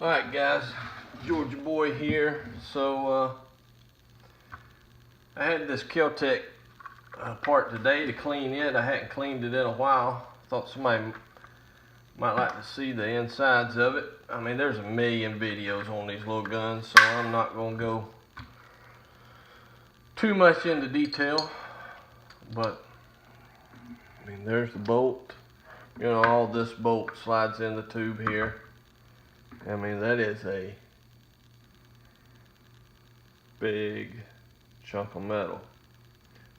Alright guys, Georgia boy here. So I had this Kel-Tec part today to clean it. I hadn't cleaned it in a while. Thought somebody might like to see the insides of it. I mean, there's a million videos on these little guns, so I'm not going to go too much into detail. But I mean, there's the bolt. You know, all this bolt slides in the tube here. I mean, that is a big chunk of metal.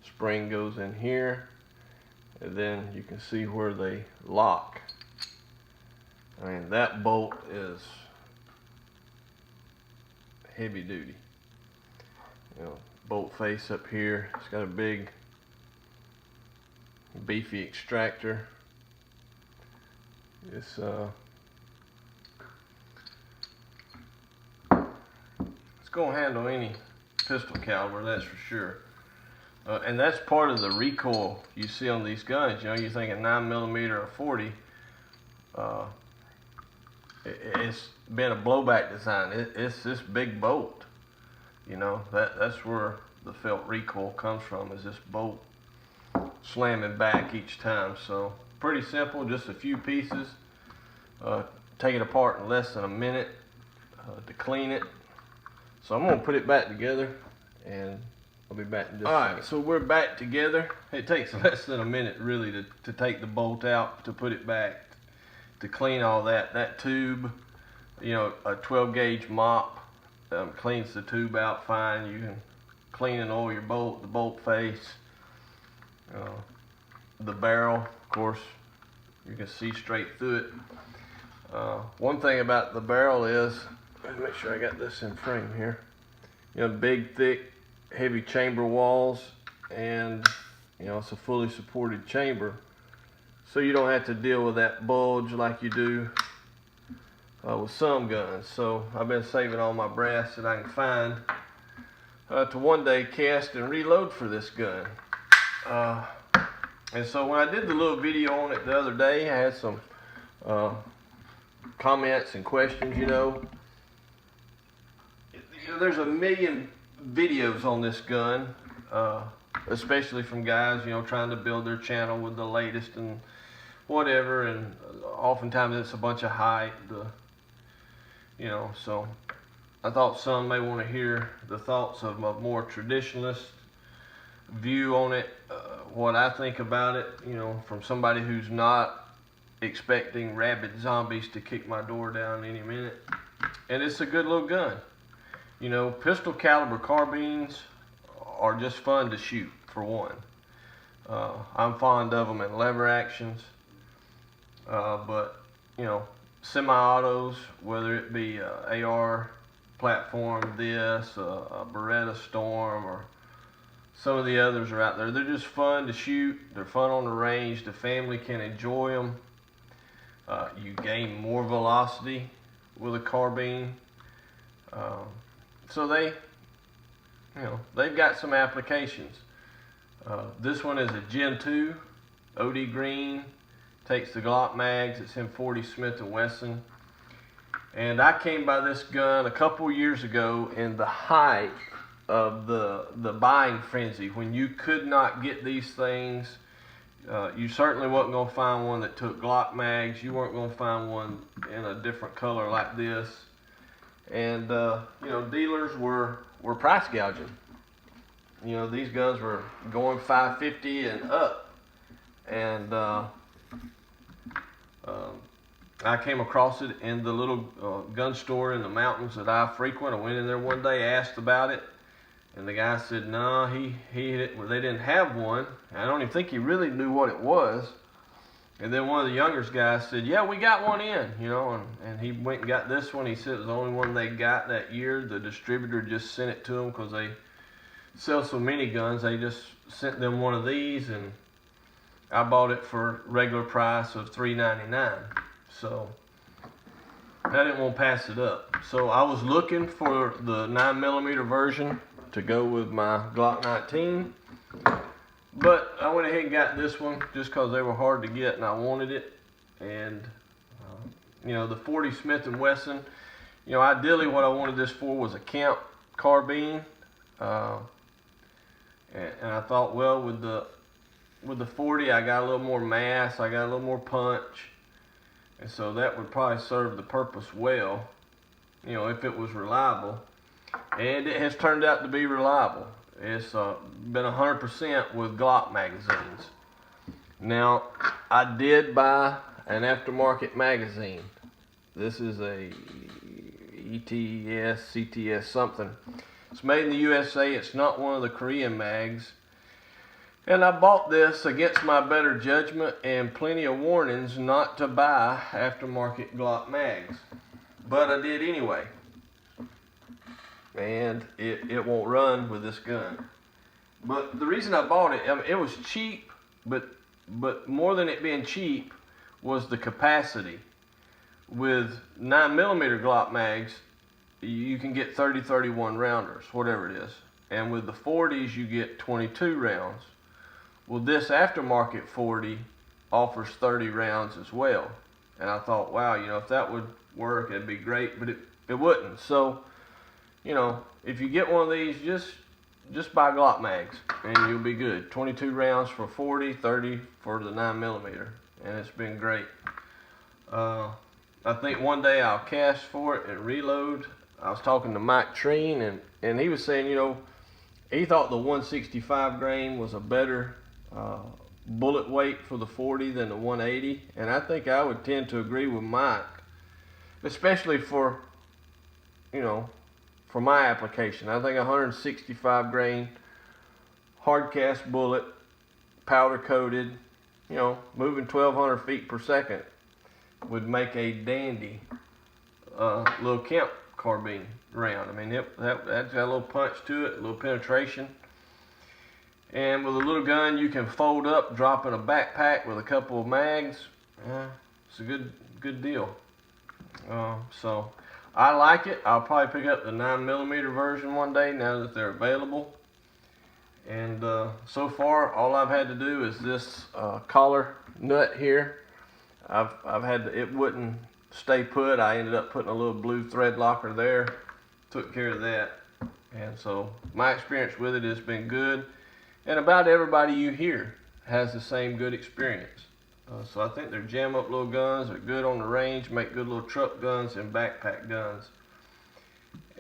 Spring goes in here, and then you can see where they lock. I mean, that bolt is heavy duty. You know, bolt face up here. It's got a big, beefy extractor. It's gonna handle any pistol caliber, that's for sure. And that's part of the recoil you see on these guns. You know, you're thinking 9mm or 40. It's been a blowback design. It's this big bolt. You know, that's where the felt recoil comes from, is this bolt slamming back each time. So pretty simple, just a few pieces. Take it apart in less than a minute to clean it. So I'm gonna put it back together, and I'll be back in just a second. Alright, so we're back together. It takes less than a minute really to take the bolt out, to put it back, to clean all that. That tube, you know, a 12 gauge mop cleans the tube out fine. You can clean and oil your bolt, the bolt face, the barrel, of course, you can see straight through it. One thing about the barrel is, let me make sure I got this in frame here. You know, big, thick, heavy chamber walls, and you know, it's a fully supported chamber, so you don't have to deal with that bulge like you do with some guns. So I've been saving all my brass that I can find to one day cast and reload for this gun. And so when I did the little video on it the other day, I had some comments and questions. You know, there's a million videos on this gun, especially from guys, you know, trying to build their channel with the latest and whatever, and oftentimes it's a bunch of hype, you know. So I thought some may want to hear the thoughts of a more traditionalist view on it, what I think about it, you know, from somebody who's not expecting rabid zombies to kick my door down any minute. And it's a good little gun. You know, pistol caliber carbines are just fun to shoot, for one. I'm fond of them in lever actions, but you know, semi-autos, whether it be a AR platform, this, a Beretta Storm, or some of the others are out there. They're just fun to shoot. They're fun on the range. The family can enjoy them. You gain more velocity with a carbine. So they, you know, they've got some applications. This one is a Gen 2 OD green. Takes the Glock mags. It's M40 Smith & Wesson. And I came by this gun a couple years ago in the height of the buying frenzy, when you could not get these things. You certainly wasn't going to find one that took Glock mags. You weren't going to find one in a different color like this. And you know, dealers were price gouging. You know, these guns were going $550 and up. And I came across it in the little gun store in the mountains that I frequent. I went in there one day, asked about it, and the guy said, no, they didn't have one. I don't even think he really knew what it was. And then one of the younger guys said, yeah, we got one in, you know, and he went and got this one. He said it was the only one they got that year. The distributor just sent it to them because they sell so many guns. They just sent them one of these, and I bought it for regular price of $3.99. So I didn't want to pass it up. So I was looking for the 9mm version to go with my Glock 19. But I went ahead and got this one just because they were hard to get and I wanted it. And you know, the 40 Smith & Wesson, You know, ideally what I wanted this for was a camp carbine. And I thought, well, with the 40, I got a little more mass, I got a little more punch, and so that would probably serve the purpose well, you know, if it was reliable. And it has turned out to be reliable. It's been 100% with Glock magazines. Now, I did buy an aftermarket magazine. This is a ETS, CTS something. It's made in the USA. It's not one of the Korean mags. And I bought this against my better judgment and plenty of warnings not to buy aftermarket Glock mags. But I did anyway. And it won't run with this gun. But the reason I bought it, I mean, it was cheap, but more than it being cheap was the capacity. With 9mm Glock mags, you can get 30-31 rounders, whatever it is. And with the 40s, you get 22 rounds. Well, this aftermarket 40 offers 30 rounds as well. And I thought, wow, you know, if that would work, it'd be great, but it wouldn't. So, you know, if you get one of these, just buy Glock mags and you'll be good. 22 rounds for 40, 30 for the 9mm, and it's been great. I think one day I'll cast for it and reload. I was talking to Mike Treen, and he was saying, you know, he thought the 165 grain was a better bullet weight for the 40 than the 180, and I think I would tend to agree with Mike, especially for, you know, for my application. I think 165 grain hard cast bullet, powder coated, you know, moving 1,200 feet per second would make a dandy little camp carbine round. I mean, that's got a little punch to it, a little penetration. And with a little gun you can fold up, drop in a backpack with a couple of mags. It's a good deal. So I like it. I'll probably pick up the 9mm version one day now that they're available. And so far, all I've had to do is this collar nut here. I've had to, it wouldn't stay put. I ended up putting a little blue thread locker there. Took care of that. And so my experience with it has been good. And about everybody you hear has the same good experience. So I think they're jam up little guns. They're good on the range, make good little truck guns and backpack guns.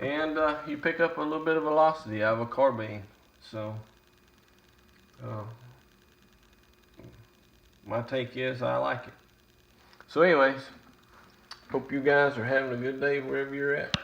And you pick up a little bit of velocity out of a carbine. So my take is I like it. So anyways, hope you guys are having a good day wherever you're at.